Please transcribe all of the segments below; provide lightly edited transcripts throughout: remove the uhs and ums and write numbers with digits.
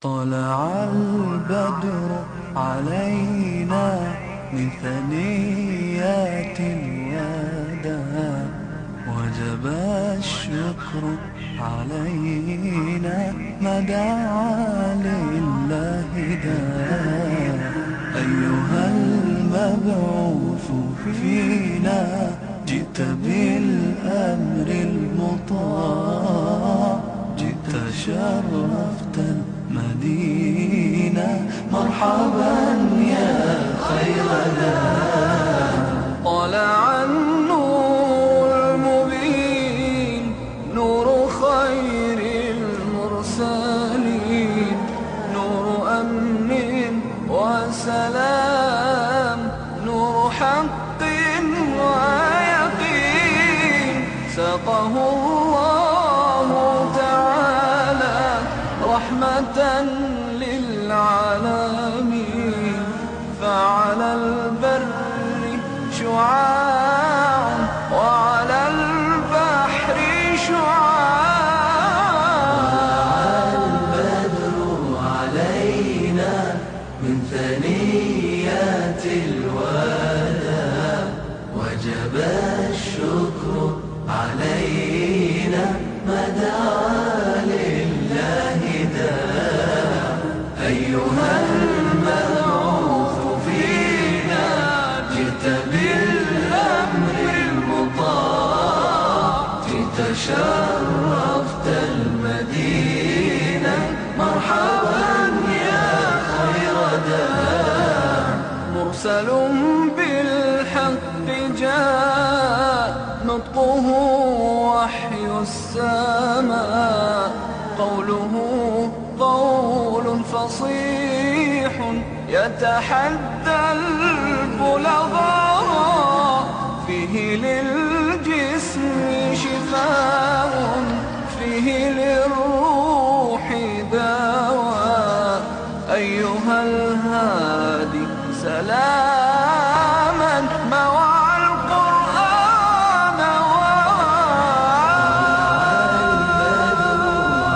طلع البدر علينا من ثنيات الوداع، وجب الشكر علينا ما دعا لله داع. أيها المبعوث فينا جئت بالأمر المطاع، جئت شرفت المدينة، مرحبا يا خير داع. طلع النور المبين، نور خير المرسلين، نور أمن وسلام، نور حق ويقين. ساقه الله تعالى رحمة للعالمين، فعلى البر شعاع وعلى البحر شعاع. البدر علينا من ثنيات الوداع، وجب الشكر علينا ما دعا لله داع. أيها المبعوث فينا جئت بالأمر المطاع، جئت شرفت المدينة، مرحبا يا خير داع. مرسل بالحق جاء، نطقه وحي السماء، قوله قول فصيح يتحدى البلغاء. فيه للجسم شفاء، فيه للروح دواء. أيها الهادي سلاما مع القرآن البدر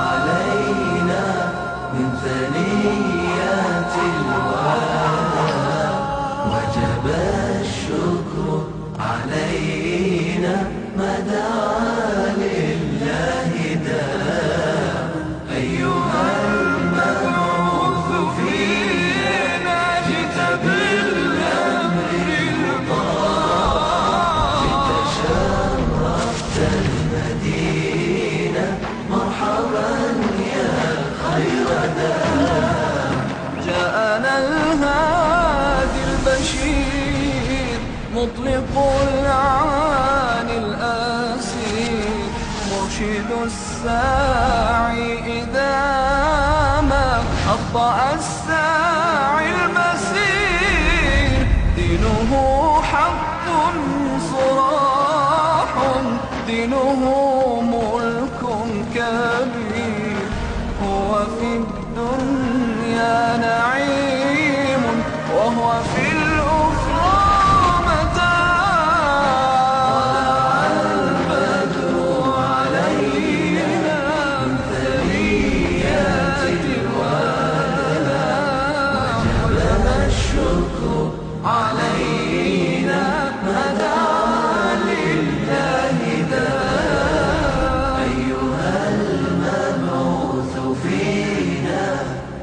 علينا من ثنيات الوداع، وجب الشكر علينا ما دعا لله داع. أيها المبعوث فينا جئت بالأمر المطاع، جئت شرفت المدينة، مرحبا يا خير داع. جاءنا الهادي البشير، مطلق العاني الأسير، مرشد الساعي إذا ما أبطأ الساعي المسير. دينه حق صراح، دينه ملك كبير. هو في الدنيا نعيم، وهو في الأخرى متاع. البدر علينا من ثنيات الوداع، وجب الشكر علينا ما دعا لله داع. أيها المبعوث فينا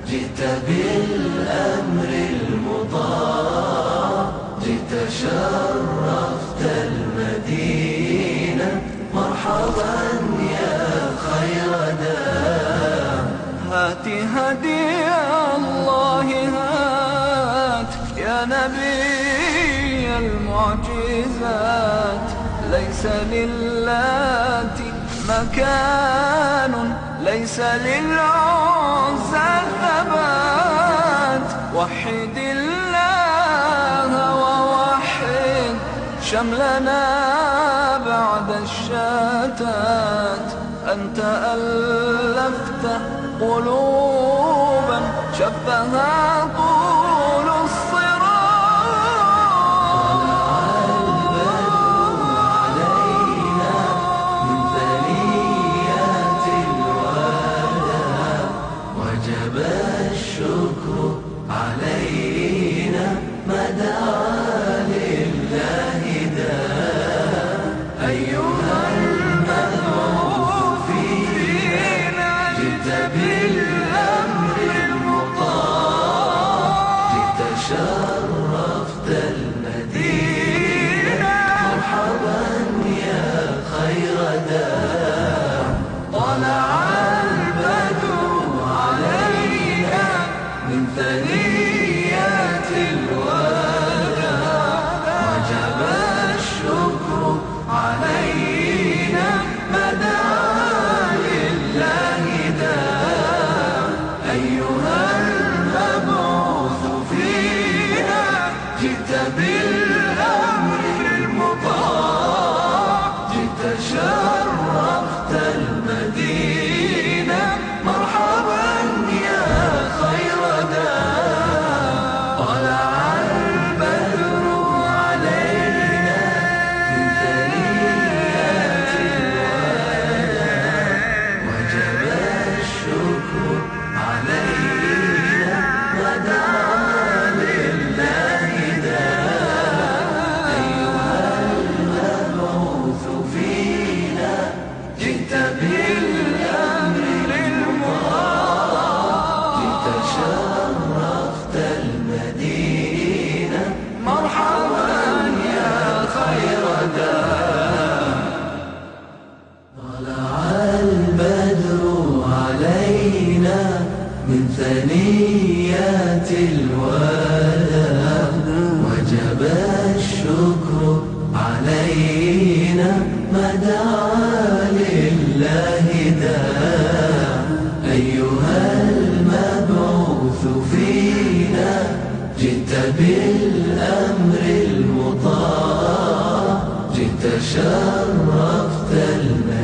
جئت بالأمر المطاع، جئت شرفت المدينة، مرحبا يا خير داع. هات هدي الله هات يا نبي المعجزات. ليس للات مكان، ليس للعزى ثبات. وحد الله ووحد شملنا بعد الشتات. أنت ألفت قلوبا شبها طول الصراط. البدر علينا من ثنيات الوداع، وجب شرفت المدينة مرحبا يا خير دار. طلع البدر علينا من ثنيات الوداع وجب الشكر علينا ما دعا لله داع. أيها المبعوث فينا جئت بالأمر المطاع، جئت شرفت المدينة مرحبا يا خير داع. طلع البدر علينا من ثنيات الوداع وجب الشكر علينا ما دعا لله داع. أيها المبعوث فينا جئت بالأمر المطاع، جئت شرفت المدينة